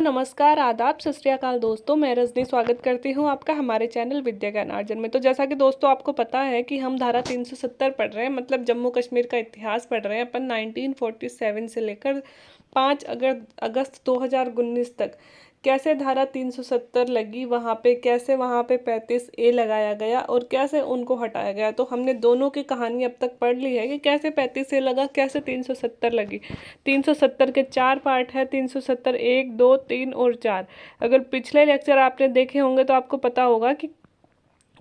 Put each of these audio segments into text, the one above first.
नमस्कार, आदाब, सत श्री अकाल दोस्तों। मैं रजनी स्वागत करती हूँ आपका हमारे चैनल विद्या ज्ञानार्जन में। तो जैसा कि दोस्तों आपको पता है कि हम धारा 370 पढ़ रहे हैं, मतलब जम्मू कश्मीर का इतिहास पढ़ रहे हैं अपन 1947 से लेकर 5 अगस्त 2019 तक। कैसे धारा 370 लगी वहाँ पे, कैसे वहाँ पे 35A लगाया गया और कैसे उनको हटाया गया। तो हमने दोनों की कहानी अब तक पढ़ ली है कि कैसे 35A लगा, कैसे 370 लगी। 370 के 4 पार्ट है, 370 1, 2, 3 और 4। अगर पिछले लेक्चर आपने देखे होंगे तो आपको पता होगा कि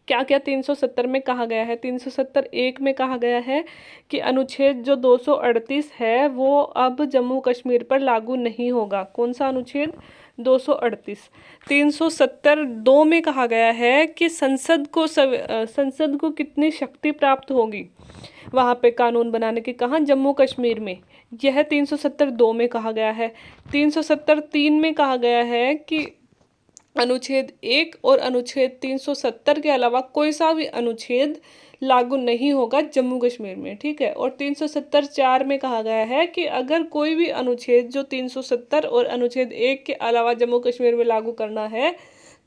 क्या क्या 370 में कहा गया है। 370 1 में कहा गया है कि अनुच्छेद जो 238 है वो अब जम्मू कश्मीर पर लागू नहीं होगा। कौन सा अनुच्छेद? 238। 370 2 में कहा गया है कि संसद को कितनी शक्ति प्राप्त होगी वहाँ पे कानून बनाने की, कहाँ? जम्मू कश्मीर में। यह 370 2 में कहा गया है। 370 3 में कहा गया है कि अनुच्छेद 1 और अनुच्छेद 370 के अलावा कोई सा भी अनुच्छेद लागू नहीं होगा जम्मू कश्मीर में, ठीक है। और 370 4 में कहा गया है कि अगर कोई भी अनुच्छेद जो 370 और अनुच्छेद 1 के अलावा जम्मू कश्मीर में लागू करना है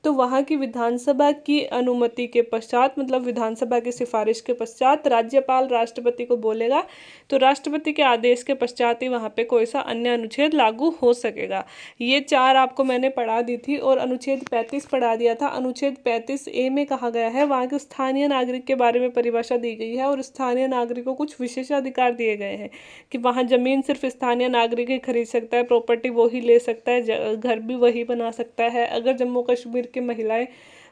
तो वहाँ की विधानसभा की अनुमति के पश्चात, मतलब विधानसभा की सिफारिश के पश्चात राज्यपाल राष्ट्रपति को बोलेगा, तो राष्ट्रपति के आदेश के पश्चात ही वहाँ पे कोई सा अन्य अनुच्छेद लागू हो सकेगा। ये 4 आपको मैंने पढ़ा दी थी। और अनुच्छेद 35 पढ़ा दिया था। अनुच्छेद 35A में कहा गया है, वहाँ के स्थानीय नागरिक के बारे में परिभाषा दी गई है और स्थानीय नागरिक को कुछ विशेषाधिकार दिए गए हैं कि वहाँ जमीन सिर्फ स्थानीय नागरिक ही खरीद सकता है, प्रॉपर्टी वो ही ले सकता है, घर भी वही बना सकता है। अगर जम्मू कश्मीर की महिलाएं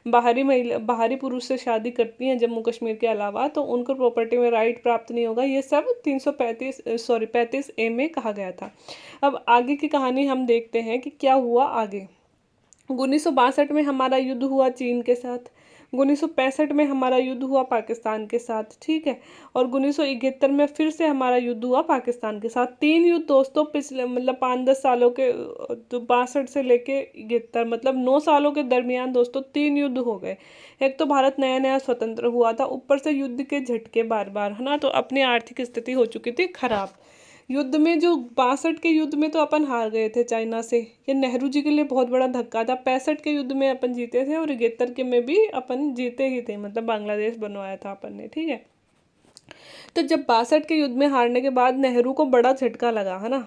बाहरी पुरुष से शादी करती हैं जम्मू कश्मीर के अलावा तो उनको प्रॉपर्टी में राइट प्राप्त नहीं होगा। ये सब 35A में कहा गया था। अब आगे की कहानी हम देखते हैं कि क्या हुआ आगे। 1962 में हमारा युद्ध हुआ चीन के साथ। 1965 में हमारा युद्ध हुआ पाकिस्तान के साथ, ठीक है। और 1971 में फिर से हमारा युद्ध हुआ पाकिस्तान के साथ। 3 युद्ध दोस्तों पिछले, मतलब 5-10 सालों के, तो 62 से लेके 71, मतलब 9 सालों के दरमियान दोस्तों 3 युद्ध हो गए। एक तो भारत नया नया स्वतंत्र हुआ था, ऊपर से युद्ध के झटके बार बार, है ना। तो अपनी आर्थिक स्थिति हो चुकी थी खराब। युद्ध में जो 62 के युद्ध में तो अपन हार गए थे चाइना से, ये नेहरू जी के लिए बहुत बड़ा धक्का था। 65 के युद्ध में अपन जीते थे और 71 के में भी अपन जीते ही थे, मतलब बांग्लादेश बनवाया था अपन ने, ठीक है। तो जब 62 के युद्ध में हारने के बाद नेहरू को बड़ा झटका लगा, है ना,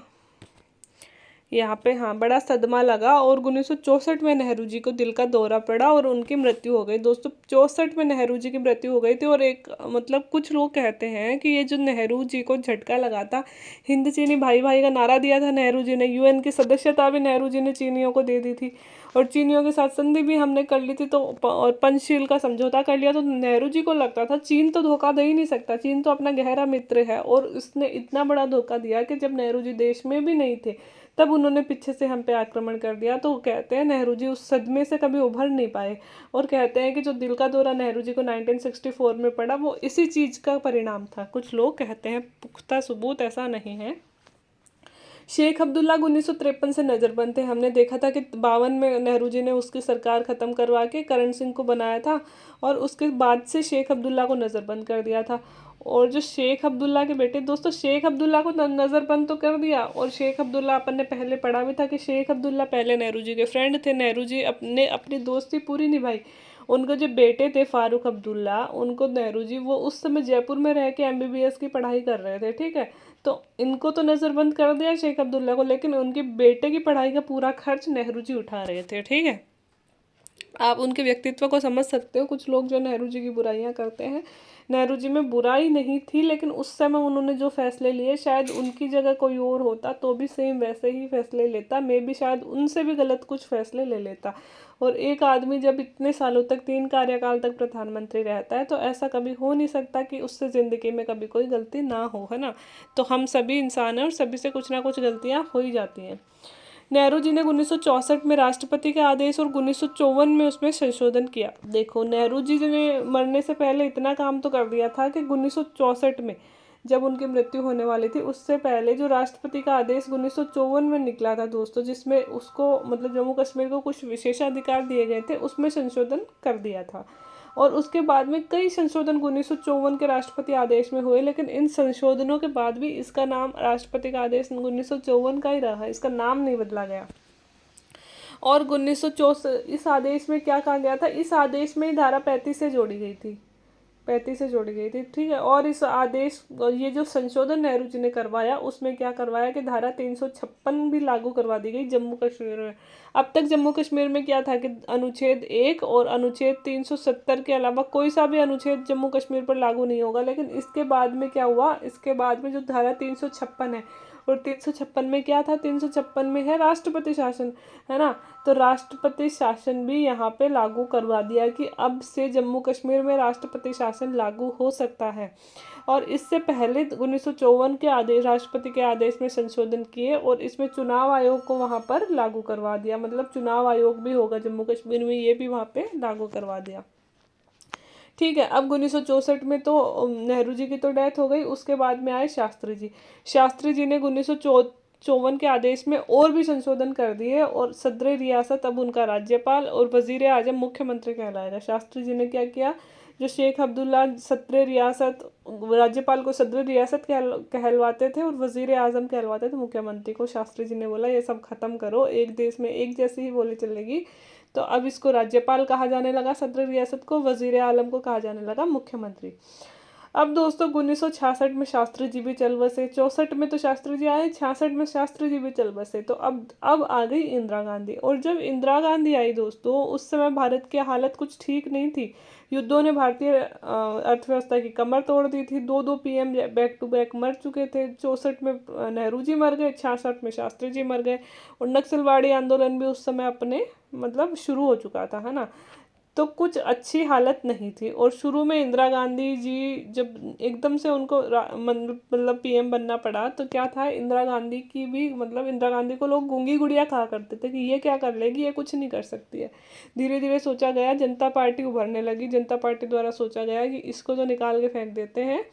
यहाँ पे, हाँ, बड़ा सदमा लगा। और 1964 में नेहरू जी को दिल का दौरा पड़ा और उनकी मृत्यु हो गई दोस्तों। 64 में नेहरू जी की मृत्यु हो गई थी। और एक, मतलब कुछ लोग कहते हैं कि ये जो नेहरू जी को झटका लगा था, हिंद चीनी भाई भाई का नारा दिया था नेहरू जी ने, यूएन की सदस्यता भी नेहरू जी ने चीनियों को दे दी थी और चीनियों के साथ संधि भी हमने कर ली थी, तो और पंचशील का समझौता कर लिया। तो नेहरू जी को लगता था चीन तो धोखा दे ही नहीं सकता, चीन तो अपना गहरा मित्र है। और उसने इतना बड़ा धोखा दिया कि जब नेहरू जी देश में भी नहीं थे तब उन्होंने पीछे से हम पे आक्रमण कर दिया। तो कहते हैं नेहरू जी उस सदमे से कभी उभर नहीं पाए। और कहते हैं कि जो दिल का दौरा नेहरू जी को 1964 में पड़ा वो इसी चीज़ का परिणाम था। कुछ लोग कहते हैं, पुख्ता सबूत ऐसा नहीं है। शेख अब्दुल्ला 1953 से नज़रबंद थे। हमने देखा था कि 52 में नेहरू जी ने उसकी सरकार ख़त्म करवा के करण सिंह को बनाया था और उसके बाद से शेख अब्दुल्ला को नज़रबंद कर दिया था। और जो शेख अब्दुल्ला के बेटे दोस्तों, शेख अब्दुल्ला को नज़रबंद तो कर दिया। और शेख अब्दुल्ला अपन ने पहले पढ़ा भी था कि शेख अब्दुल्ला पहले नेहरू जी के फ्रेंड थे। नेहरू जी अपनी दोस्ती पूरी निभाई। उनको जो बेटे थे फारूक अब्दुल्ला, उनको नेहरू जी, वो उस समय जयपुर में रह के MBBS की पढ़ाई कर रहे थे, ठीक है। तो इनको तो नज़रबंद कर दिया शेख अब्दुल्ला को, लेकिन उनके बेटे की पढ़ाई का पूरा खर्च नेहरू जी उठा रहे थे, ठीक है। आप उनके व्यक्तित्व को समझ सकते हो। कुछ लोग जो नेहरू जी की बुराइयां करते हैं, नेहरू जी में बुराई नहीं थी, लेकिन उस समय उन्होंने जो फैसले लिए, शायद उनकी जगह कोई और होता तो भी सेम वैसे ही फैसले लेता। मैं भी शायद उनसे भी गलत कुछ फैसले ले लेता। और एक आदमी जब इतने सालों तक, 3 कार्यकाल तक प्रधानमंत्री रहता है तो ऐसा कभी हो नहीं सकता कि उससे ज़िंदगी में कभी कोई गलती ना हो, है ना। तो हम सभी इंसान हैं और सभी से कुछ ना कुछ गलतियाँ हो ही जाती हैं। नेहरू जी ने 1964 में राष्ट्रपति के आदेश और 1954 में उसमें संशोधन किया। देखो, नेहरू जी ने मरने से पहले इतना काम तो कर दिया था कि 1964 में जब उनकी मृत्यु होने वाली थी उससे पहले जो राष्ट्रपति का आदेश 1954 में निकला था दोस्तों, जिसमें उसको, मतलब जम्मू कश्मीर को कुछ विशेषाधिकार दिए गए थे, उसमें संशोधन कर दिया था। और उसके बाद में कई संशोधन 1954 के राष्ट्रपति आदेश में हुए, लेकिन इन संशोधनों के बाद भी इसका नाम राष्ट्रपति का आदेश 1954 का ही रहा है, इसका नाम नहीं बदला गया। और 1964 इस आदेश में क्या कहा गया था, इस आदेश में ही धारा 35 से जोड़ी गई थी, 35 से जोड़ी गई थी, ठीक है। और इस आदेश, ये जो संशोधन नेहरू जी ने करवाया उसमें क्या करवाया कि धारा 356 भी लागू करवा दी गई जम्मू कश्मीर में। अब तक जम्मू कश्मीर में क्या था कि अनुच्छेद 1 और अनुच्छेद 370 के अलावा कोई सा भी अनुच्छेद जम्मू कश्मीर पर लागू नहीं होगा। लेकिन इसके बाद में क्या हुआ, इसके बाद में जो धारा 356 है, और 356 में क्या था, 356 में है राष्ट्रपति शासन, है ना। तो राष्ट्रपति शासन भी यहाँ पे लागू करवा दिया कि अब से जम्मू कश्मीर में राष्ट्रपति शासन लागू हो सकता है। और इससे पहले 1954 के आदेश, राष्ट्रपति के आदेश में संशोधन किए और इसमें चुनाव आयोग को वहाँ पर लागू करवा दिया, मतलब चुनाव आयोग भी होगा जम्मू कश्मीर में, ये भी वहाँ पे लागू करवा दिया, ठीक है। अब 1964 में तो नेहरू जी की तो डेथ हो गई, उसके बाद में आए शास्त्री जी। शास्त्री जी ने 1954 के आदेश में और भी संशोधन कर दिए और सदर रियासत अब उनका राज्यपाल और वजीर आजम मुख्यमंत्री कहलाएगा। शास्त्री जी ने क्या किया, जो शेख अब्दुल्ला सदर रियासत, राज्यपाल को सदर रियासत कहलवाते थे और वजीर आजम कहलवाते थे मुख्यमंत्री को, शास्त्री जी ने बोला ये सब खत्म करो, एक देश में एक जैसी ही बोली चलेगी। तो अब इसको राज्यपाल कहा जाने लगा, सदर रियासत को, वजीर आलम को कहा जाने लगा मुख्यमंत्री। अब दोस्तों 1966 में शास्त्री जी भी चल बसे, 64 में तो शास्त्री जी आए, 66 में शास्त्री जी भी चल बसे। तो अब आ गई इंदिरा गांधी। और जब इंदिरा गांधी आई दोस्तों, उस समय भारत की हालत कुछ ठीक नहीं थी। युद्धों ने भारतीय अर्थव्यवस्था की कमर तोड़ दी थी, दो दो पीएम बैक टू बैक मर चुके थे। 64 में नेहरू जी मर गए, 66 में शास्त्री जी मर गए, और नक्सलवाड़ी आंदोलन भी उस समय अपने मतलब शुरू हो चुका था, है ना। तो कुछ अच्छी हालत नहीं थी। और शुरू में इंदिरा गांधी जी जब एकदम से उनको मतलब पीएम बनना पड़ा, तो क्या था, इंदिरा गांधी की भी मतलब इंदिरा गांधी को लोग गूंगी गुड़िया कहा करते थे कि ये क्या कर लेगी, ये कुछ नहीं कर सकती है। धीरे धीरे सोचा गया, जनता पार्टी उभरने लगी, जनता पार्टी द्वारा सोचा गया कि इसको तो निकाल के फेंक देते हैं,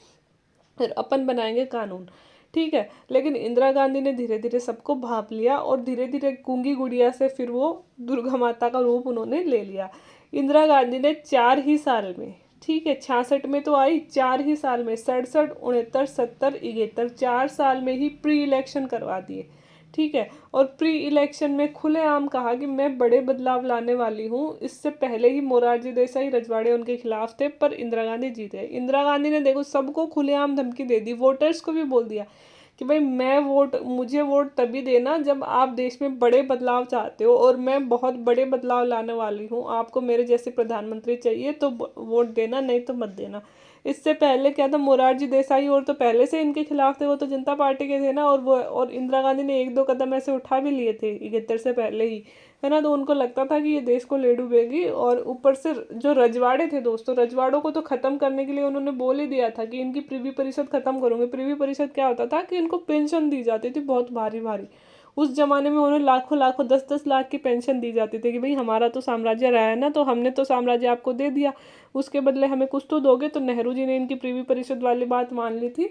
फिर अपन बनाएंगे कानून, ठीक है। लेकिन इंदिरा गांधी ने धीरे धीरे सबको भांप लिया और धीरे धीरे गूंगी गुड़िया से फिर वो दुर्गा माता का रूप उन्होंने ले लिया। इंदिरा गांधी ने 4 ही साल में, ठीक है, 66 में तो आई, 4 ही साल में 67, 69, 70, 71, 4 साल में ही प्री इलेक्शन करवा दिए, ठीक है। और प्री इलेक्शन में खुलेआम कहा कि मैं बड़े बदलाव लाने वाली हूँ। इससे पहले ही मोरारजी देसाई, रजवाड़े उनके खिलाफ थे, पर इंदिरा गांधी जीत गए। इंदिरा गांधी ने देखो सबको खुलेआम धमकी दे दी, वोटर्स को भी बोल दिया कि भाई मुझे वोट तभी देना जब आप देश में बड़े बदलाव चाहते हो, और मैं बहुत बड़े बदलाव लाने वाली हूँ, आपको मेरे जैसे प्रधानमंत्री चाहिए तो वोट देना, नहीं तो मत देना। इससे पहले क्या था, मोरारजी देसाई और तो पहले से इनके खिलाफ थे, वो तो जनता पार्टी के थे ना, और इंदिरा गांधी ने एक दो कदम ऐसे उठा भी लिए थे 71 से पहले ही, है ना। तो उनको लगता था कि ये देश को ले डूबेगी। और ऊपर से जो रजवाड़े थे दोस्तों, रजवाड़ों को तो खत्म करने के लिए उन्होंने बोल ही दिया था कि इनकी प्रीवी परिषद खत्म करूंगे। प्रीवी परिषद क्या होता था कि इनको पेंशन दी जाती थी बहुत भारी भारी। उस जमाने में उन्हें लाखों लाखों 10-10 लाख की पेंशन दी जाती थी कि भाई हमारा तो साम्राज्य रहा है ना, तो हमने तो साम्राज्य आपको दे दिया, उसके बदले हमें कुछ तो दोगे। तो नेहरू जी ने इनकी प्रीवी परिषद वाली बात मान ली थी।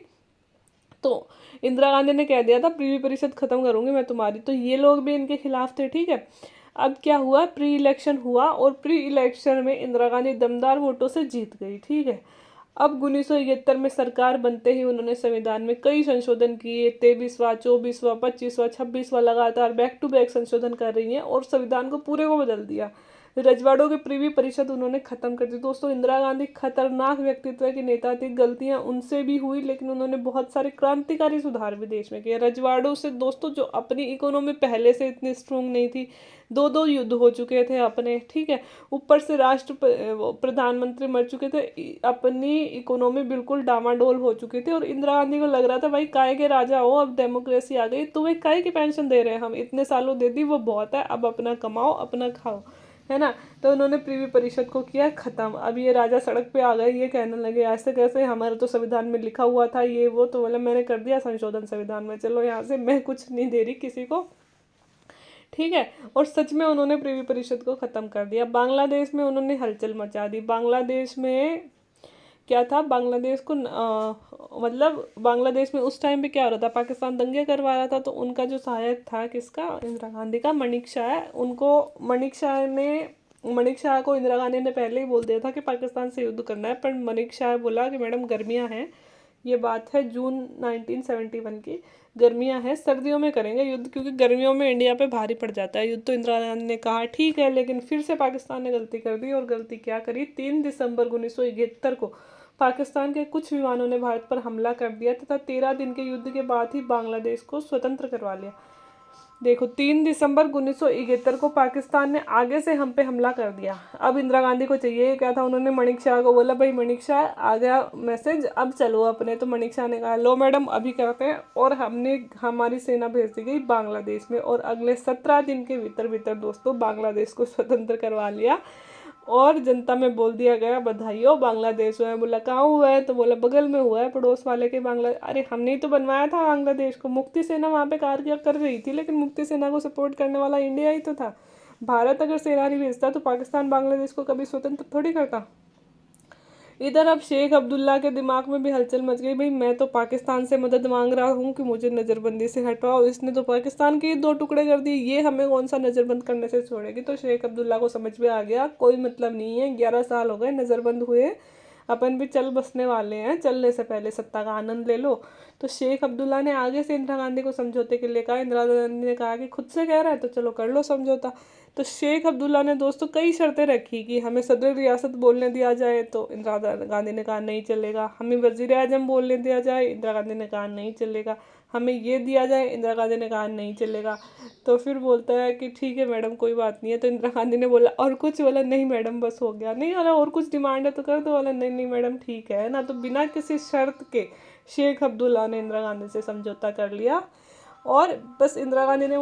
तो इंदिरा गांधी ने कह दिया था प्रीवी परिषद खत्म करूंगी मैं तुम्हारी, तो ये लोग भी इनके खिलाफ थे, ठीक है। अब क्या हुआ, प्री इलेक्शन हुआ और प्री इलेक्शन में इंदिरा गांधी दमदार वोटों से जीत गई, ठीक है। अब 1971 में सरकार बनते ही उन्होंने संविधान में कई संशोधन किए, 23वां, 24वां, 25वां, 26वां, लगातार बैक टू बैक संशोधन कर रही हैं और संविधान को पूरे को बदल दिया। रजवाड़ों की प्रीवी परिषद उन्होंने खत्म कर दी। दोस्तों इंदिरा गांधी खतरनाक व्यक्तित्व की नेता थी, गलतियां उनसे भी हुई, लेकिन उन्होंने बहुत सारे क्रांतिकारी सुधार भी देश में किए। रजवाड़ों से दोस्तों जो अपनी इकोनॉमी पहले से इतनी स्ट्रोंग नहीं थी, दो दो युद्ध हो चुके थे अपने, ठीक है, ऊपर से प्रधानमंत्री मर चुके थे, अपनी इकोनॉमी बिल्कुल डामाडोल हो चुकी थी। और इंदिरा गांधी को लग रहा था भाई काय के राजा हो, अब डेमोक्रेसी आ गई, तुम्हें काय की पेंशन दे रहे हैं हम, इतने सालों दे दी वो बहुत है, अब अपना कमाओ अपना खाओ, है ना। तो उन्होंने प्रीवी परिषद को किया खत्म। अब ये राजा सड़क पे आ गए, ये कहने लगे ऐसे कैसे, हमारे तो संविधान में लिखा हुआ था ये वो, तो बोले मैंने कर दिया संशोधन संविधान में, चलो यहाँ से, मैं कुछ नहीं दे रही किसी को, ठीक है। और सच में उन्होंने प्रीवी परिषद को खत्म कर दिया। बांग्लादेश में उन्होंने हलचल मचा दी। बांग्लादेश में क्या था, बांग्लादेश को मतलब बांग्लादेश में उस टाइम पे क्या हो रहा था, पाकिस्तान दंगे करवा रहा था, तो उनका जो सहायक था किसका, इंदिरा गांधी का, मणिक शाह, उनको मणिक शाह को इंदिरा गांधी ने पहले ही बोल दिया था कि पाकिस्तान से युद्ध करना है, पर मणिक शाह बोला कि मैडम गर्मियाँ हैं, ये बात है जून 1971 की। गर्मियां हैं, सर्दियों में करेंगे युद्ध, क्योंकि गर्मियों में इंडिया पे भारी पड़ जाता है युद्ध। तो इंदिरा गांधी ने कहा ठीक है, लेकिन फिर से पाकिस्तान ने गलती कर दी। और गलती क्या करी, 3 दिसंबर 1971 को पाकिस्तान के कुछ विमानों ने भारत पर हमला कर दिया तथा 13 दिन के युद्ध के बाद ही बांग्लादेश को स्वतंत्र करवा लिया। देखो, 3 दिसंबर 1971 को पाकिस्तान ने आगे से हम पे हमला कर दिया। अब इंदिरा गांधी को चाहिए क्या था, उन्होंने मणिक शाह को बोला भाई मणिक शाह आ गया मैसेज, अब चलो अपने। तो मणिक शाह ने कहा लो मैडम अभी करते हैं, और हमने हमारी सेना भेज दी गई बांग्लादेश में, और अगले 17 दिन के भीतर भीतर दोस्तों बांग्लादेश को स्वतंत्र करवा लिया। और जनता में बोल दिया गया बधाई हो, बांग्लादेश हुआ है। बोला कहाँ हुआ है, तो बोला बगल में हुआ है, पड़ोस वाले के बांग्ला। अरे हमने ही तो बनवाया था बांग्लादेश को, मुक्ति सेना वहाँ पे कार्य कर रही थी, लेकिन मुक्ति सेना को सपोर्ट करने वाला इंडिया ही तो था। भारत अगर सेना नहीं भेजता तो पाकिस्तान बांग्लादेश को कभी स्वतंत्र थोड़ी करता। इधर अब शेख अब्दुल्ला के दिमाग में भी हलचल मच गई, भाई मैं तो पाकिस्तान से मदद मांग रहा हूँ कि मुझे नज़रबंदी से हटवाओ, इसने तो पाकिस्तान के 2 टुकड़े कर दिए, ये हमें कौन सा नज़रबंद करने से छोड़ेगी। तो शेख अब्दुल्ला को समझ में आ गया कोई मतलब नहीं है, 11 साल हो गए नज़रबंद हुए, अपन भी चल बसने वाले हैं, चलने से पहले सत्ता का आनंद ले लो। तो शेख अब्दुल्ला ने आगे से इंदिरा गांधी को समझौते के लिए कहा। इंदिरा गांधी ने कहा कि खुद से कह रहा है तो चलो कर लो समझौता। तो शेख अब्दुल्ला ने दोस्तों कई शर्तें रखी कि हमें सदर रियासत बोलने दिया जाए, तो इंदिरा गांधी ने कहा नहीं चलेगा। हमें वजीर आजम बोलने दिया जाए, इंदिरा गांधी ने कहा नहीं चलेगा। हमें ये दिया जाए, इंदिरा गांधी ने कहा नहीं चलेगा। तो फिर बोलता है कि ठीक है मैडम कोई बात नहीं है। तो इंदिरा गांधी ने बोला और कुछ, बोला नहीं मैडम बस हो गया। नहीं बोला और कुछ डिमांड है तो कर दो, बोला नहीं नहीं मैडम ठीक है ना। तो बिना किसी शर्त के शेख अब्दुल्ला ने इंदिरा गांधी से समझौता कर लिया। और बस इंदिरा गांधी ने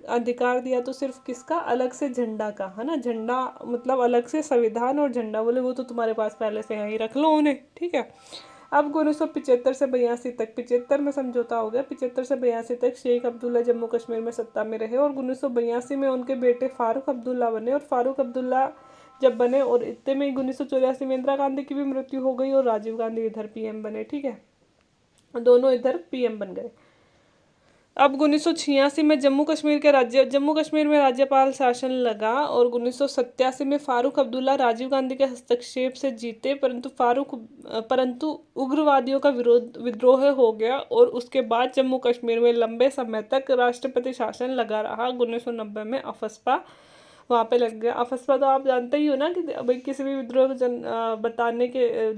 अधिकार दिया तो सिर्फ किसका, अलग से झंडा का, है ना। झंडा मतलब अलग से संविधान और झंडा, बोले वो तो तुम्हारे पास पहले से यहीं रख लो उन्हें, ठीक है। अब 1975 से 82 तक, 75 में समझौता हो गया, 75 से 82 तक शेख अब्दुल्ला जम्मू कश्मीर में सत्ता में रहे। और 1982 में उनके बेटे फारूक अब्दुल्ला बने। और फारूक अब्दुल्ला जब बने और इतने में 1984 में इंदिरा गांधी की भी मृत्यु हो गई और राजीव गांधी इधर पीएम बने, ठीक है। दोनों इधर पीएम बन गए। अब 1986 में जम्मू कश्मीर में राज्यपाल शासन लगा। और 1987 में फारूक अब्दुल्ला राजीव गांधी के हस्तक्षेप से जीते, परंतु उग्रवादियों का विद्रोह हो गया। और उसके बाद जम्मू कश्मीर में लंबे समय तक राष्ट्रपति शासन लगा रहा। 1990 में अफस्पा वहाँ पे लग गया। अफस्पा तो आप जानते ही हो ना कि भाई किसी भी विद्रोह को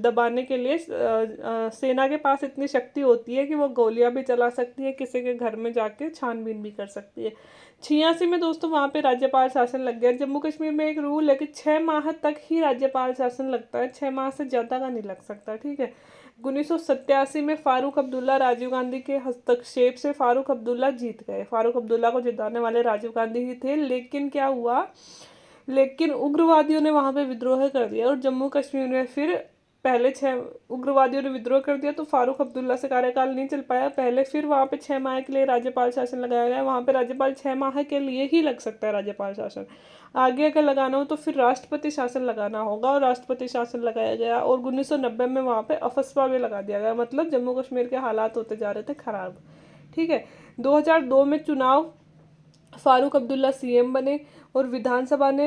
दबाने के लिए सेना के पास इतनी शक्ति होती है कि वो गोलियां भी चला सकती है, किसी के घर में जाके छानबीन भी कर सकती है। 86 में दोस्तों वहाँ पे राज्यपाल शासन लग गया। जम्मू कश्मीर में एक रूल है कि 6 माह तक ही राज्यपाल शासन लगता है, 6 माह से ज़्यादा का नहीं लग सकता, ठीक है। 1987 में फारूक अब्दुल्ला राजीव गांधी के हस्तक्षेप से फारूक अब्दुल्ला जीत गए। फारूक अब्दुल्ला को जिताने वाले राजीव गांधी ही थे, लेकिन क्या हुआ, लेकिन उग्रवादियों ने वहां पे विद्रोह कर दिया। और जम्मू कश्मीर में फिर पहले 6 उग्रवादियों ने विद्रोह कर दिया, तो फारूक अब्दुल्ला से कार्यकाल नहीं चल पाया पहले। फिर वहाँ पे 6 माह के लिए राज्यपाल शासन लगाया गया। वहाँ पे राज्यपाल 6 माह के लिए ही लग सकता है राज्यपाल शासन। आगे अगर लगाना हो तो फिर राष्ट्रपति शासन लगाना होगा, और राष्ट्रपति शासन लगाया गया। और 1990 में वहाँ पे अफस्पा भी लगा दिया गया। मतलब जम्मू कश्मीर के हालात होते जा रहे थे खराब, ठीक है। 2002 में चुनाव, फारूक अब्दुल्ला सीएम बने। और विधानसभा ने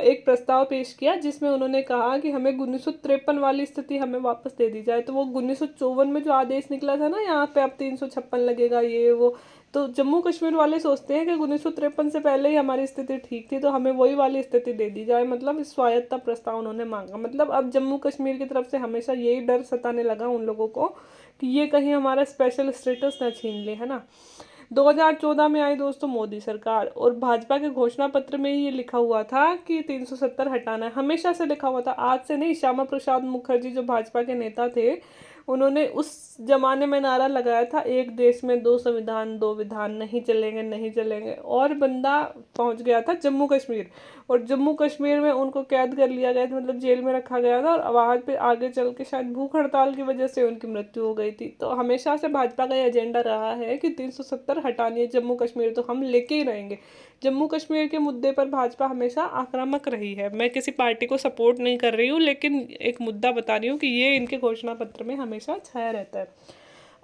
एक प्रस्ताव पेश किया जिसमें उन्होंने कहा कि हमें 1953 वाली स्थिति हमें वापस दे दी जाए। तो वो 1954 में जो आदेश निकला था ना, यहाँ पे अब 356 लगेगा ये वो, तो जम्मू कश्मीर वाले सोचते हैं कि 1953 से पहले ही हमारी स्थिति ठीक थी, तो हमें वही वाली स्थिति दे दी जाए। मतलब स्वायत्ता प्रस्ताव उन्होंने मांगा। मतलब अब जम्मू कश्मीर की तरफ से हमेशा यही डर सताने लगा उन लोगों को कि ये कहीं हमारा स्पेशल स्टेटस ना छीन ले, है ना। 2014 में आई दोस्तों मोदी सरकार, और भाजपा के घोषणा पत्र में ये लिखा हुआ था कि 370 हटाना है। हमेशा से लिखा हुआ था, आज से नहीं। श्यामा प्रसाद मुखर्जी जो भाजपा के नेता थे, उन्होंने उस जमाने में नारा लगाया था, एक देश में 2 संविधान 2 विधान, नहीं चलेंगे नहीं चलेंगे। और बंदा पहुंच गया था जम्मू कश्मीर, और जम्मू कश्मीर में उनको कैद कर लिया गया था, मतलब जेल में रखा गया था। और वहाँ पे आगे चल के शायद भूख हड़ताल की वजह से उनकी मृत्यु हो गई थी। तो हमेशा से भाजपा का ये एजेंडा रहा है कि 370 हटानी है जम्मू कश्मीर, तो हम लेके ही रहेंगे। जम्मू कश्मीर के मुद्दे पर भाजपा हमेशा आक्रामक रही है। मैं किसी पार्टी को सपोर्ट नहीं कर रही हूँ, लेकिन एक मुद्दा बता रही हूँ कि ये इनके घोषणा पत्र में हमेशा छाया रहता है।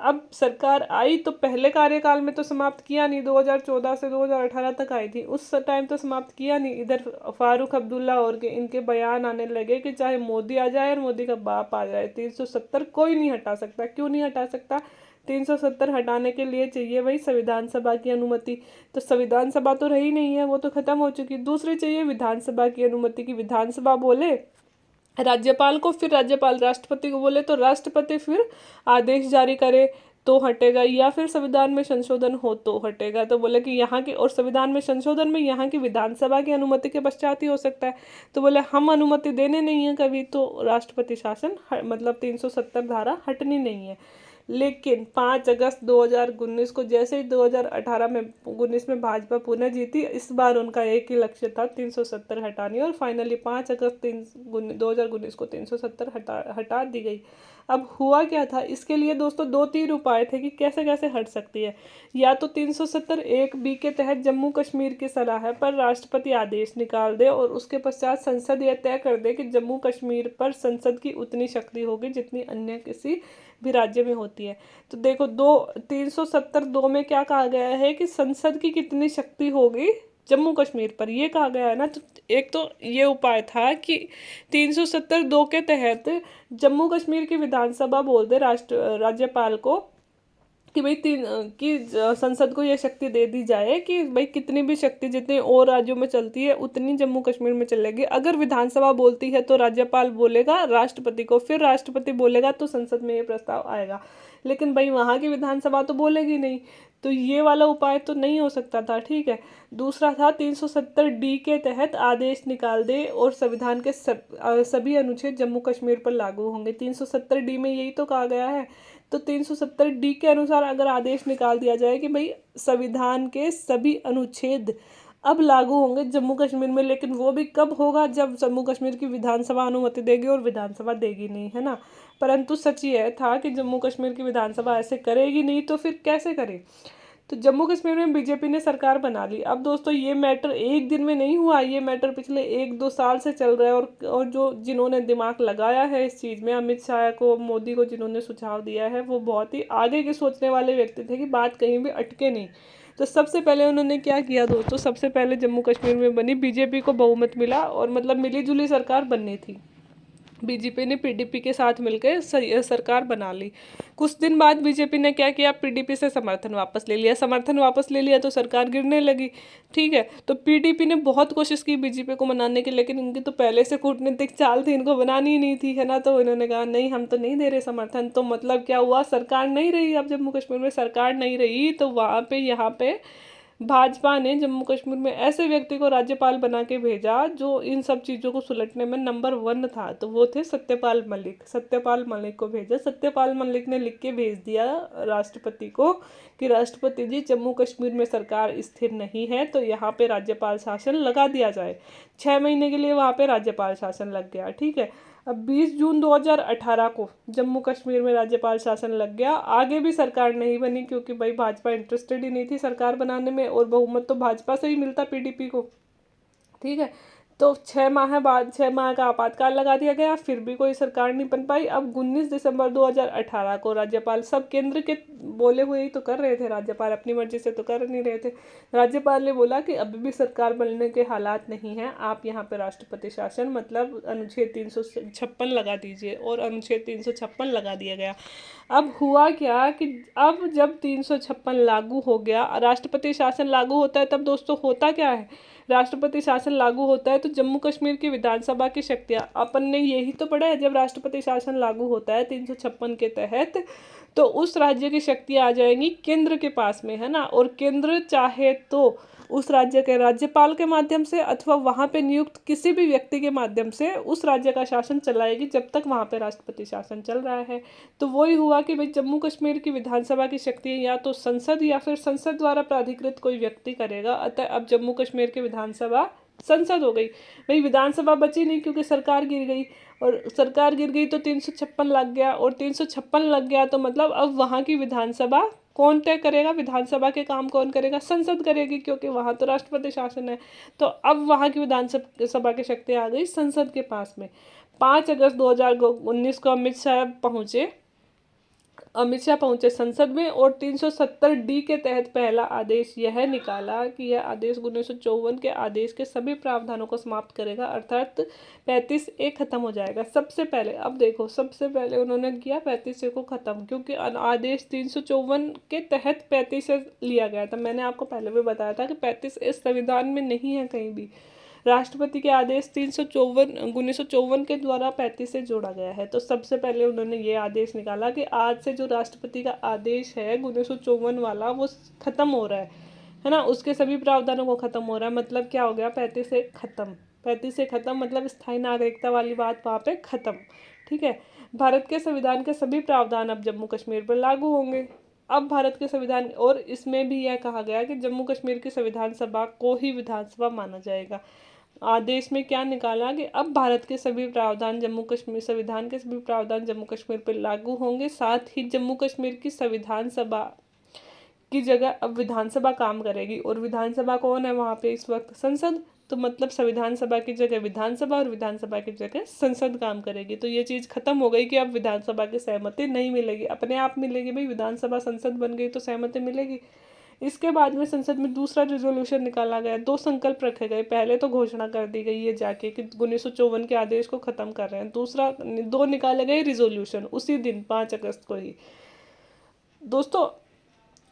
अब सरकार आई तो पहले कार्यकाल में तो समाप्त किया नहीं, 2014 से 2018 तक आई थी, उस टाइम तो समाप्त किया नहीं। इधर फारूक अब्दुल्ला और के इनके बयान आने लगे कि चाहे मोदी आ जाए और मोदी का बाप आ जाए, 370 कोई नहीं हटा सकता। क्यों नहीं हटा सकता? 370 हटाने के लिए चाहिए भाई संविधान सभा की अनुमति। तो संविधान सभा तो रही नहीं है, वो तो खत्म हो चुकी। दूसरी चाहिए विधानसभा की अनुमति, की विधानसभा बोले राज्यपाल को, फिर राज्यपाल राष्ट्रपति को बोले तो राष्ट्रपति फिर आदेश जारी करे तो हटेगा, या फिर संविधान में संशोधन हो तो हटेगा। तो बोले कि यहाँ की, और संविधान में संशोधन में यहाँ की विधानसभा की अनुमति के पश्चात ही हो सकता है। तो बोले हम अनुमति देने नहीं है कभी, तो राष्ट्रपति शासन मतलब 370 धारा हटनी नहीं है। लेकिन 5 अगस्त 2019 को, जैसे ही 2018 में 19 में भाजपा पुनः जीती, इस बार उनका एक ही लक्ष्य था 370 हटानी, और फाइनली 5 अगस्त 2019 को 370 हटा दी गई। अब हुआ क्या था इसके लिए दोस्तों, 2-3 उपाय थे कि कैसे कैसे हट सकती है। या तो 370 एक बी के तहत जम्मू कश्मीर की सलाह पर राष्ट्रपति आदेश निकाल दे और उसके पश्चात संसद यह तय कर दे कि जम्मू कश्मीर पर संसद की उतनी शक्ति होगी जितनी अन्य किसी भी राज्य में होती है। तो देखो 370(2) में क्या कहा गया है कि संसद की कितनी शक्ति होगी जम्मू कश्मीर पर, ये कहा गया है ना। तो एक तो ये उपाय था कि 370(2) के तहत जम्मू कश्मीर की विधानसभा बोल दे राज्यपाल को कि भाई संसद को ये शक्ति दे दी जाए कि भाई कितनी भी शक्ति जितनी और राज्यों में चलती है उतनी जम्मू कश्मीर में चलेगी। अगर विधानसभा बोलती है तो राज्यपाल बोलेगा राष्ट्रपति को, फिर राष्ट्रपति बोलेगा तो संसद में ये प्रस्ताव आएगा। लेकिन भाई वहाँ की विधानसभा तो बोलेगी नहीं, तो ये वाला उपाय तो नहीं हो सकता था। ठीक है। दूसरा था 370(d) के तहत आदेश निकाल दे और संविधान के सभी अनुच्छेद जम्मू कश्मीर पर लागू होंगे। 370(d) में यही तो कहा गया है। तो 370(d) के अनुसार अगर आदेश निकाल दिया जाए कि भाई संविधान के सभी अनुच्छेद अब लागू होंगे जम्मू कश्मीर में, लेकिन वो भी कब होगा? जब जम्मू कश्मीर की विधानसभा अनुमति देगी, और विधानसभा देगी नहीं, है ना। परंतु सच ये था कि जम्मू कश्मीर की विधानसभा ऐसे करेगी नहीं, तो फिर कैसे करे? तो जम्मू कश्मीर में बीजेपी ने सरकार बना ली। अब दोस्तों ये मैटर एक दिन में नहीं हुआ, ये मैटर पिछले 1-2 साल से चल रहा है। और जो जिन्होंने दिमाग लगाया है इस चीज़ में, अमित शाह को, मोदी को जिन्होंने सुझाव दिया है, वो बहुत ही आगे के सोचने वाले व्यक्ति थे कि बात कहीं भी अटके नहीं। तो सबसे पहले उन्होंने क्या किया दोस्तों, सबसे पहले जम्मू कश्मीर में बनी बीजेपी को बहुमत मिला, और मतलब मिली जुली सरकार बननी थी। बीजेपी ने पीडीपी के साथ मिलकर सरकार बना ली। कुछ दिन बाद बीजेपी ने क्या किया, पीडीपी से समर्थन वापस ले लिया। समर्थन वापस ले लिया तो सरकार गिरने लगी। ठीक है। तो पीडीपी ने बहुत कोशिश की बीजेपी को मनाने की, लेकिन इनकी तो पहले से कूटनीतिक चाल थी, इनको बनानी ही नहीं थी, है ना। तो इन्होंने कहा नहीं, हम तो नहीं दे रहे समर्थन। तो मतलब क्या हुआ, सरकार नहीं रही। अब जम्मू कश्मीर में सरकार नहीं रही तो वहाँ पे यहाँ पे भाजपा ने जम्मू कश्मीर में ऐसे व्यक्ति को राज्यपाल बना के भेजा जो इन सब चीज़ों को सुलटने में नंबर 1 था। तो वो थे सत्यपाल मलिक। सत्यपाल मलिक को भेजा। सत्यपाल मलिक ने लिख के भेज दिया राष्ट्रपति को कि राष्ट्रपति जी, जम्मू कश्मीर में सरकार स्थिर नहीं है, तो यहाँ पे राज्यपाल शासन लगा दिया जाए। 6 महीने के लिए वहाँ पे राज्यपाल शासन लग गया। ठीक है। अब 20 जून 2018 को जम्मू कश्मीर में राज्यपाल शासन लग गया। आगे भी सरकार नहीं बनी क्योंकि भाई भाजपा इंटरेस्टेड ही नहीं थी सरकार बनाने में, और बहुमत तो भाजपा से ही मिलता पीडीपी को। ठीक है। तो 6 माह बाद 6 माह का आपातकाल लगा दिया गया, फिर भी कोई सरकार नहीं बन पाई। अब 19 दिसंबर 2018 को राज्यपाल, सब केंद्र के बोले हुए ही तो कर रहे थे, राज्यपाल अपनी मर्जी से तो कर नहीं रहे थे। राज्यपाल ने बोला कि अभी भी सरकार बनने के हालात नहीं हैं, आप यहाँ पे राष्ट्रपति शासन मतलब अनुच्छेद 356 लगा दीजिए, और अनुच्छेद 356 लगा दिया गया। अब हुआ क्या कि अब जब 356 लागू हो गया, राष्ट्रपति शासन लागू होता है, तब दोस्तों होता क्या है, राष्ट्रपति शासन लागू होता है तो जम्मू कश्मीर की विधानसभा की शक्तियाँ, अपन ने यही तो पढ़ा है, जब राष्ट्रपति शासन लागू होता है 356 के तहत, तो उस राज्य की शक्तियाँ आ जाएंगी केंद्र के पास में, है ना। और केंद्र चाहे तो उस राज्य के राज्यपाल के माध्यम से अथवा वहाँ पे नियुक्त किसी भी व्यक्ति के माध्यम से उस राज्य का शासन चलाएगी जब तक वहाँ पे राष्ट्रपति शासन चल रहा है। तो वही हुआ कि भाई जम्मू कश्मीर की विधानसभा की शक्ति या तो संसद या फिर संसद द्वारा प्राधिकृत कोई व्यक्ति करेगा। अतः अब जम्मू कश्मीर की विधानसभा संसद हो गई। भाई विधानसभा बची नहीं क्योंकि सरकार गिर गई, और सरकार गिर गई तो 356 लग गया, और 356 लग गया तो मतलब अब वहाँ की विधानसभा कौन तय करेगा, विधानसभा के काम कौन करेगा, संसद करेगी, क्योंकि वहाँ तो राष्ट्रपति शासन है। तो अब वहाँ की विधानसभा की शक्ति आ गई संसद के पास में। 5 अगस्त 2019 को अमित शाह पहुँचे अमित शाह पहुंचे संसद में और 370D के तहत पहला आदेश यह निकाला कि यह आदेश 1954 के आदेश के सभी प्रावधानों को समाप्त करेगा, अर्थात 35A खत्म हो जाएगा। सबसे पहले अब देखो, सबसे पहले उन्होंने किया 35A को खत्म, क्योंकि आदेश 354 के तहत 35A लिया गया था। मैंने आपको पहले भी बताया था कि 35A संविधान में नहीं है कहीं भी। राष्ट्रपति के आदेश 1954 के द्वारा 35 से जोड़ा गया है। तो सबसे पहले उन्होंने ये आदेश निकाला कि आज से जो राष्ट्रपति का आदेश है 1954 वाला, वो खत्म हो रहा है ना, उसके सभी प्रावधानों को खत्म हो रहा है। मतलब क्या हो गया, 35 से खत्म, 35 से खत्म मतलब स्थायी नागरिकता वाली बात वहाँ पे खत्म। ठीक है। भारत के संविधान के सभी प्रावधान अब जम्मू कश्मीर पर लागू होंगे। अब भारत के संविधान, और इसमें भी यह कहा गया कि जम्मू कश्मीर की संविधान सभा को ही विधानसभा माना जाएगा। आदेश में क्या निकाला कि अब भारत के सभी प्रावधान जम्मू कश्मीर, संविधान के सभी प्रावधान जम्मू कश्मीर पर लागू होंगे। साथ ही जम्मू कश्मीर की संविधान सभा की जगह अब विधानसभा काम करेगी। और विधानसभा कौन है वहाँ पे इस वक्त, संसद। तो मतलब संविधान सभा की जगह विधानसभा और विधानसभा की जगह संसद काम करेगी। तो ये चीज़ खत्म हो गई कि अब विधानसभा की सहमति नहीं मिलेगी, अपने आप मिलेगी। भाई विधानसभा संसद बन गई तो सहमति मिलेगी। इसके बाद में संसद में दूसरा रिजोल्यूशन निकाला गया, 2 संकल्प रखे गए। पहले तो घोषणा कर दी गई ये जाके कि 1954 के आदेश को खत्म कर रहे हैं। दूसरा 2 निकाले गए रिजोल्यूशन उसी दिन 5 अगस्त को ही। दोस्तों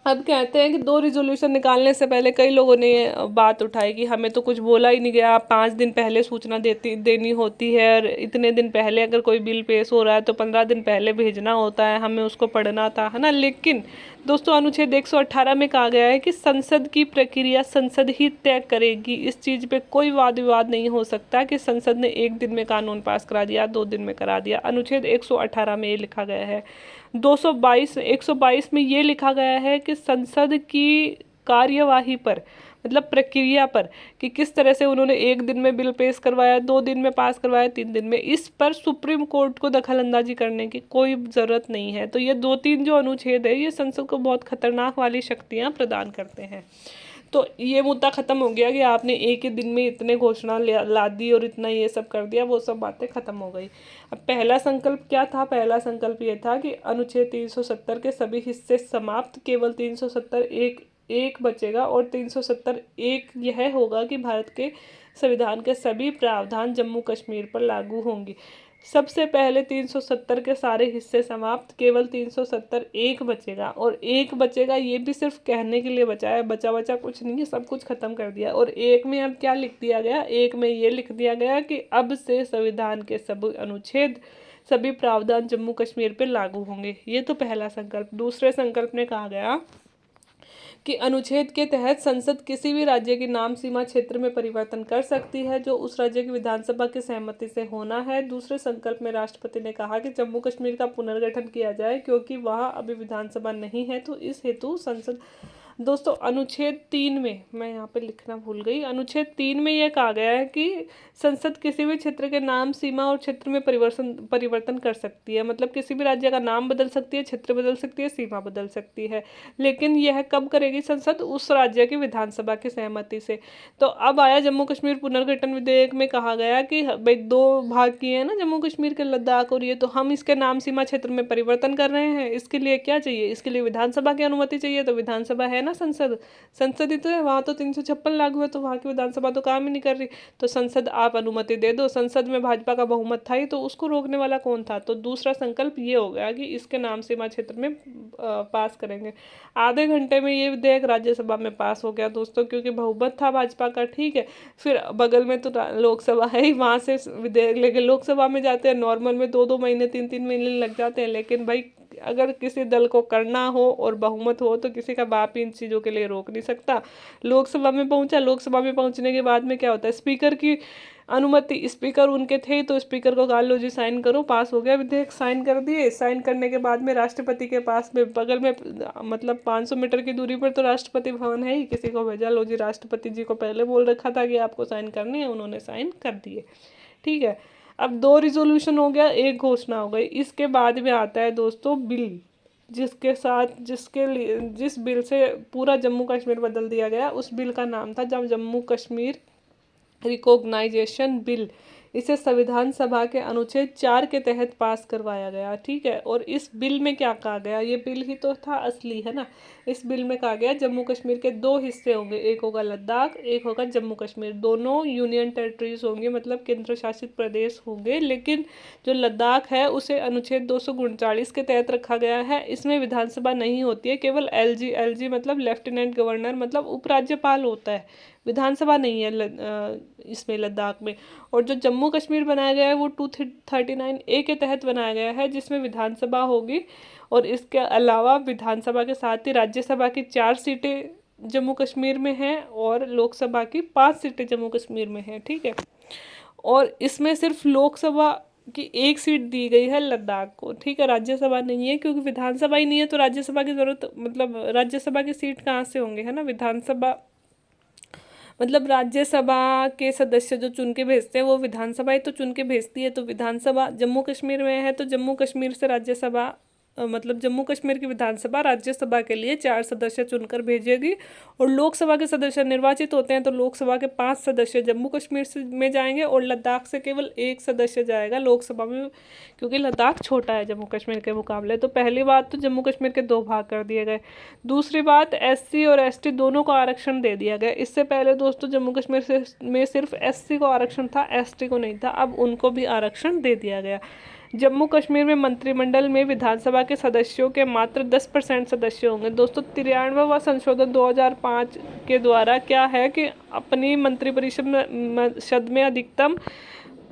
अब कहते हैं कि 2 रिजोल्यूशन निकालने से पहले कई लोगों ने बात उठाई कि हमें तो कुछ बोला ही नहीं गया, 5 दिन पहले सूचना देनी होती है, और इतने दिन पहले अगर कोई बिल पेश हो रहा है तो 15 दिन पहले भेजना होता है, हमें उसको पढ़ना था, है ना। लेकिन दोस्तों अनुच्छेद 118 में कहा गया है कि संसद की प्रक्रिया संसद ही तय करेगी। इस चीज़ पे कोई वाद विवाद नहीं हो सकता कि संसद ने 1 दिन में कानून पास करा दिया, 2 दिन में करा दिया। अनुच्छेद 118 में ये लिखा गया है। 122 में ये लिखा गया है कि संसद की कार्यवाही पर, मतलब प्रक्रिया पर, कि किस तरह से उन्होंने 1 दिन में बिल पेश करवाया, 2 दिन में पास करवाया, 3 दिन में, इस पर सुप्रीम कोर्ट को दखल अंदाजी करने की कोई ज़रूरत नहीं है। तो ये 2-3 जो अनुच्छेद है ये संसद को बहुत खतरनाक वाली शक्तियाँ प्रदान करते हैं। तो ये मुद्दा खत्म हो गया कि आपने एक ही दिन में इतने घोषणा ला दी और इतना ये सब कर दिया, वो सब बातें खत्म हो गई। अब पहला संकल्प क्या था, पहला संकल्प ये था कि अनुच्छेद 370 के सभी हिस्से समाप्त, केवल 370 एक बचेगा। और 370 एक यह होगा कि भारत के संविधान के सभी प्रावधान जम्मू कश्मीर पर लागू होंगे। सबसे पहले 370 के सारे हिस्से समाप्त, केवल 370 एक बचेगा। और एक बचेगा ये भी सिर्फ कहने के लिए बचा है, बचा कुछ नहीं है, सब कुछ खत्म कर दिया। और एक में अब क्या लिख दिया गया, एक में ये लिख दिया गया कि अब से संविधान के सभी अनुच्छेद, सभी प्रावधान जम्मू कश्मीर पर लागू होंगे। ये तो पहला संकल्प। दूसरे संकल्प में कहा गया कि अनुच्छेद के तहत संसद किसी भी राज्य की नाम सीमा क्षेत्र में परिवर्तन कर सकती है जो उस राज्य की विधानसभा की सहमति से होना है। दूसरे संकल्प में राष्ट्रपति ने कहा कि जम्मू कश्मीर का पुनर्गठन किया जाए क्योंकि वहाँ अभी विधानसभा नहीं है, तो इस हेतु संसद। दोस्तों अनुच्छेद 3 में, मैं यहाँ पे लिखना भूल गई, अनुच्छेद 3 में यह कहा गया है कि संसद किसी भी क्षेत्र के नाम सीमा और क्षेत्र में परिवर्तन कर सकती है। मतलब किसी भी राज्य का नाम बदल सकती है, क्षेत्र बदल सकती है, सीमा बदल सकती है। लेकिन यह कब करेगी संसद, उस राज्य की विधानसभा की सहमति से। तो अब आया जम्मू कश्मीर पुनर्गठन विधेयक में कहा गया कि भाई 2 भाग किए हैं ना जम्मू कश्मीर के, लद्दाख और ये, तो हम इसके नाम सीमा क्षेत्र में परिवर्तन कर रहे हैं। इसके लिए क्या चाहिए, इसके लिए विधानसभा की अनुमति चाहिए। तो विधानसभा है ना संसद ही तो है, वहाँ तो 356 लागू है, तो वहाँ की विधानसभा तो काम ही नहीं कर रही। तो संसद आप अनुमति दे दो। संसद में भाजपा का बहुमत था ही, तो उसको रोकने वाला कौन था। तो दूसरा संकल्प ये हो गया कि इसके नाम सीमा क्षेत्र में पास करेंगे। आधे घंटे में ये विधेयक राज्यसभा में पास हो गया दोस्तों, क्योंकि बहुमत था भाजपा का। ठीक है, फिर बगल में तो लोकसभा है ही, वहाँ से विधेयक लेके लोकसभा में जाते हैं। नॉर्मल में 2-2 महीने 3-3 महीने लग जाते हैं, लेकिन भाई अगर किसी दल को करना हो और बहुमत हो तो किसी का बाप इन चीज़ों के लिए रोक नहीं सकता। लोकसभा में पहुंचा, लोकसभा में पहुंचने के बाद में क्या होता है, स्पीकर की अनुमति, स्पीकर उनके थे तो स्पीकर को कहा लो जी साइन करो, पास हो गया विधेयक। साइन कर दिए। साइन करने के बाद में राष्ट्रपति के पास में बगल में, मतलब 500 मीटर की दूरी पर तो राष्ट्रपति भवन है ही, किसी को भेजा, लो जी राष्ट्रपति जी को पहले बोल रखा था कि आपको साइन करनी है, उन्होंने साइन कर दिए। ठीक है, अब 2 रिजोल्यूशन हो गया, 1 घोषणा हो गई। इसके बाद में आता है दोस्तों बिल, जिस बिल से पूरा जम्मू कश्मीर बदल दिया गया, उस बिल का नाम था जब जम्मू कश्मीर रिकॉग्नाइजेशन बिल। इसे संविधान सभा के अनुच्छेद 4 के तहत पास करवाया गया, ठीक है। और इस बिल में क्या कहा गया, ये बिल ही तो था असली, है ना। इस बिल में कहा गया जम्मू कश्मीर के दो हिस्से होंगे, एक होगा लद्दाख, एक होगा जम्मू कश्मीर। दोनों यूनियन टेरिटरीज होंगे, मतलब केंद्र शासित प्रदेश होंगे। लेकिन जो लद्दाख है उसे अनुच्छेद 239 के तहत रखा गया है। इसमें विधानसभा नहीं होती है, केवल एलजी, एलजी मतलब लेफ्टिनेंट गवर्नर, मतलब उपराज्यपाल होता है, विधानसभा नहीं है इसमें लद्दाख में। और जो जम्मू कश्मीर बनाया गया है वो 239A के तहत बनाया गया है, जिसमें विधानसभा होगी। और इसके अलावा विधानसभा के साथ ही राज्यसभा की 4 सीटें जम्मू कश्मीर में हैं और लोकसभा की 5 सीटें जम्मू कश्मीर में हैं, ठीक है। और इसमें सिर्फ लोकसभा की 1 सीट दी गई है लद्दाख को, ठीक है। राज्यसभा नहीं है, क्योंकि विधानसभा ही नहीं है तो राज्यसभा की जरूरत, मतलब राज्यसभा की सीट कहाँ से होंगे, है ना। विधानसभा मतलब राज्यसभा के सदस्य जो चुन के भेजते हैं वो विधानसभा ही तो चुन के भेजती है। तो विधानसभा जम्मू कश्मीर में है तो जम्मू कश्मीर से राज्यसभा मतलब जम्मू कश्मीर की विधानसभा राज्यसभा के लिए 4 सदस्य चुनकर भेजेगी। और लोकसभा के सदस्य निर्वाचित होते हैं तो लोकसभा के 5 सदस्य जम्मू कश्मीर से में जाएंगे और लद्दाख से केवल 1 सदस्य जाएगा लोकसभा में, क्योंकि लद्दाख छोटा है जम्मू कश्मीर के मुकाबले। तो पहली बात तो जम्मू कश्मीर के 2 भाग कर दिए गए। दूसरी बात, एससी और एसटी दोनों को आरक्षण दे दिया गया। इससे पहले दोस्तों जम्मू कश्मीर से में सिर्फ एससी को आरक्षण था, एसटी को नहीं था, अब उनको भी आरक्षण दे दिया गया। जम्मू कश्मीर में मंत्रिमंडल में विधानसभा के सदस्यों के मात्र 10% सदस्य होंगे। दोस्तों 93वां संशोधन 2005 के द्वारा क्या है कि अपनी मंत्रिपरिषद में अधिकतम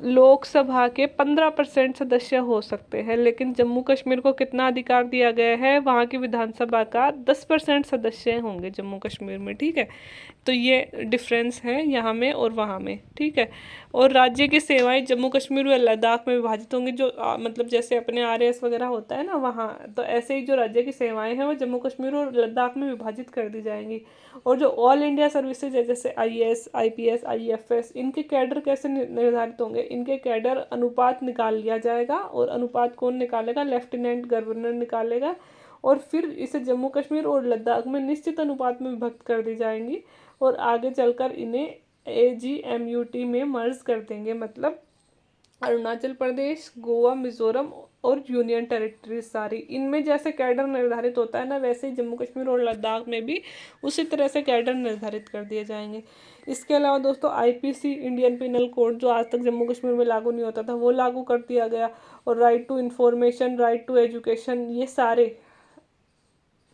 लोकसभा के 15% सदस्य हो सकते हैं। लेकिन जम्मू कश्मीर को कितना अधिकार दिया गया है, वहाँ की विधानसभा का 10% सदस्य होंगे जम्मू कश्मीर में, ठीक है। तो ये डिफरेंस है यहाँ में और वहाँ में, ठीक है। और राज्य की सेवाएं जम्मू कश्मीर व लद्दाख में विभाजित होंगी, जो मतलब जैसे अपने आरएएस वगैरह होता है ना वहाँ, तो ऐसे ही जो राज्य की सेवाएं हैं वो जम्मू कश्मीर और लद्दाख में विभाजित कर दी जाएंगी। और जो ऑल इंडिया सर्विसेज है जैसे आईएएस, आईपीएस, आईएफएस, इनके कैडर कैसे निर्धारित होंगे, इनके कैडर अनुपात निकाल लिया जाएगा। और अनुपात कौन निकालेगा, लेफ्टिनेंट गवर्नर निकालेगा। और फिर इसे जम्मू कश्मीर और लद्दाख में निश्चित अनुपात में विभक्त कर दी जाएंगी और आगे चलकर इन्हें AGMUT में मर्ज कर देंगे, मतलब अरुणाचल प्रदेश, गोवा, मिजोरम और यूनियन टेरिटरी सारी, इनमें जैसे कैडर निर्धारित होता है ना, वैसे ही जम्मू कश्मीर और लद्दाख में भी उसी तरह से कैडर निर्धारित कर दिए जाएंगे। इसके अलावा दोस्तों IPC, इंडियन पिनल कोड, जो आज तक जम्मू कश्मीर में लागू नहीं होता था वो लागू कर दिया गया। और right to information, right to education, ये सारे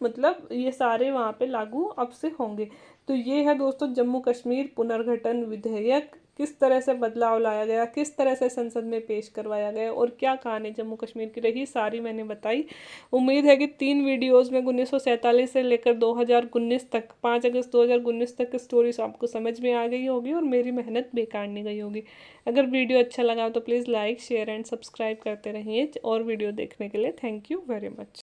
मतलब ये सारे वहाँ पे लागू अब से होंगे। तो ये है दोस्तों जम्मू कश्मीर पुनर्गठन विधेयक, किस तरह से बदलाव लाया गया, किस तरह से संसद में पेश करवाया गया और क्या कहानी जम्मू कश्मीर की रही, सारी मैंने बताई। उम्मीद है कि 3 वीडियोस में 1947 से लेकर 2019 तक, 5 अगस्त 2019 तक की स्टोरीज आपको समझ में आ गई होगी और मेरी मेहनत बेकार नहीं गई होगी। अगर वीडियो अच्छा लगा तो please like, share and subscribe करते रहिए। और वीडियो देखने के लिए थैंक यू वेरी मच।